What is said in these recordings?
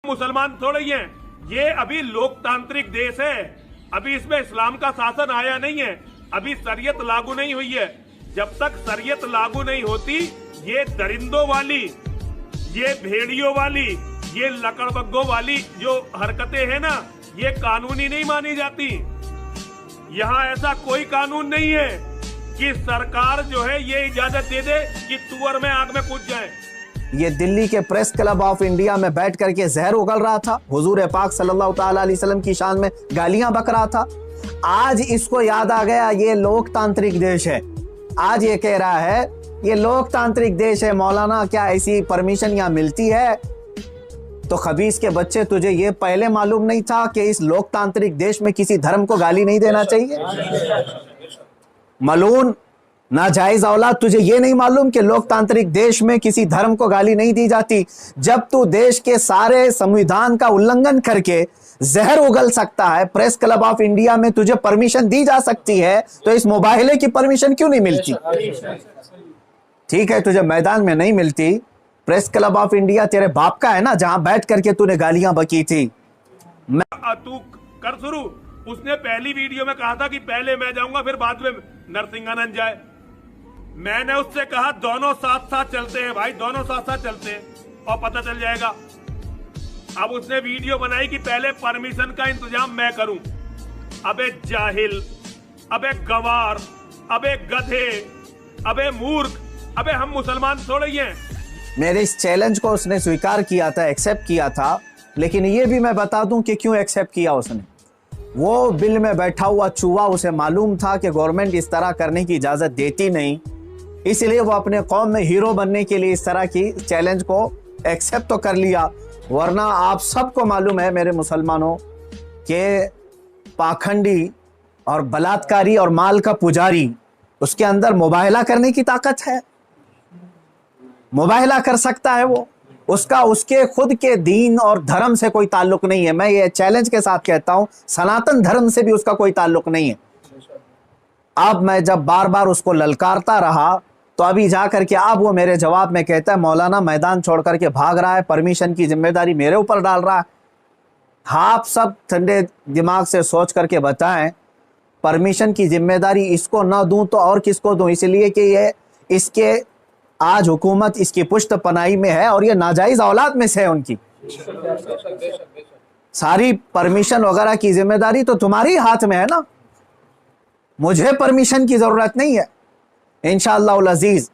मुसलमान थोड़े ही हैं, ये अभी लोकतांत्रिक देश है। अभी इसमें इस्लाम का शासन आया नहीं है, अभी शरीयत लागू नहीं हुई है। जब तक शरीयत लागू नहीं होती, ये दरिंदों वाली, ये भेड़ियों वाली, ये लकड़बग्गों वाली जो हरकतें हैं ना, ये कानूनी नहीं मानी जाती। यहाँ ऐसा कोई कानून नहीं है कि सरकार जो है ये इजाजत दे दे कि तुअर में आग में कूद जाए। ये दिल्ली के प्रेस क्लब ऑफ इंडिया में बैठ करके जहर उगल रहा था, हुजूर पाक सल्लल्लाहु ताला अलैहि वसल्लम की शान में गालियां बक रहा था। आज इसको याद आ गया ये लोकतांत्रिक देश है। आज ये कह रहा है ये लोकतांत्रिक देश है, मौलाना क्या ऐसी परमिशन यहाँ मिलती है? तो खबीस के बच्चे, तुझे ये पहले मालूम नहीं था कि इस लोकतांत्रिक देश में किसी धर्म को गाली नहीं देना चाहिए? मलून नाजायज औलाद, तुझे ये नहीं मालूम कि लोकतांत्रिक देश में किसी धर्म को गाली नहीं दी जाती? जब तू देश के सारे संविधान का उल्लंघन करके जहर उगल सकता है, प्रेस क्लब ऑफ इंडिया में तुझे परमिशन दी जा सकती है, तो इस मुबाहिले की परमिशन क्यों नहीं मिलती? ठीक है, तुझे मैदान में नहीं मिलती, प्रेस क्लब ऑफ इंडिया तेरे बाप का है ना, जहां बैठ करके तूने गालियां बकी थी। तू कर शुरू। उसने पहली वीडियो में कहा था कि पहले मैं जाऊंगा फिर बाद में नरसिंहानंद जाए। मैंने उससे कहा दोनों साथ साथ चलते हैं भाई, दोनों साथ साथ चलते हैं और पता चल जाएगा। अब उसने वीडियो बनाई कि पहले परमिशन का इंतजाम मैं करूं। अबे जाहिल, अबे गवार, अबे गधे, अबे मूर्ख, अबे हम मुसलमान थोड़े ही हैं। मेरे इस चैलेंज को उसने स्वीकार किया था, एक्सेप्ट किया था, लेकिन ये भी मैं बता दूं कि क्यों एक्सेप्ट किया उसने। वो बिल में बैठा हुआ चूहा, उसे मालूम था कि गवर्नमेंट इस तरह करने की इजाजत देती नहीं, इसलिए वो अपने कौम में हीरो बनने के लिए इस तरह की चैलेंज को एक्सेप्ट तो कर लिया। वरना आप सबको मालूम है मेरे मुसलमानों के पाखंडी और बलात्कारी और माल का पुजारी, उसके अंदर मुबाहला करने की ताकत है, मुबाहला कर सकता है वो। उसका उसके खुद के दीन और धर्म से कोई ताल्लुक नहीं है। मैं ये चैलेंज के साथ कहता हूं, सनातन धर्म से भी उसका कोई ताल्लुक नहीं है। अब मैं जब बार बार उसको ललकारता रहा, तो अभी जा करके अब वो मेरे जवाब में कहता है मौलाना मैदान छोड़ करके भाग रहा है, परमिशन की जिम्मेदारी मेरे ऊपर डाल रहा है। आप सब ठंडे दिमाग से सोच करके बताएं, परमिशन की जिम्मेदारी इसको ना दूं तो और किसको दूं? इसलिए कि ये इसके आज हुकूमत इसकी पुश्त पनाही में है और ये नाजायज औलाद में से है उनकी। सारी परमिशन वगैरह की जिम्मेदारी तो तुम्हारी हाथ में है ना, मुझे परमिशन की जरूरत नहीं है। इंशाअल्लाह अजीज,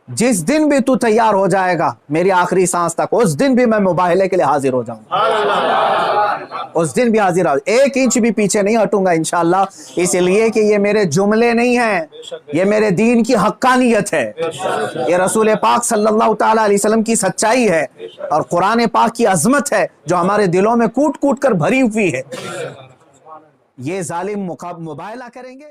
जिस दिन भी तू तैयार हो जाएगा मेरी आखिरी सांस तक, उस दिन भी मैं मुबाहिले के लिए हाजिर हो जाऊंगा, उस दिन भी हाजिर हो, 1 इंच भी पीछे नहीं हटूंगा इंशाअल्लाह। इसलिए कि ये मेरे जुमले नहीं हैं, ये मेरे दीन की हक्कानियत है, ये रसूल पाक सल्लल्लाहु ताला अलैहि वसल्लम की सच्चाई है और कुरान पाक की अजमत है जो हमारे दिलों में कूट कूट कर भरी हुई है। ये जालिम मुबाहिला करेंगे।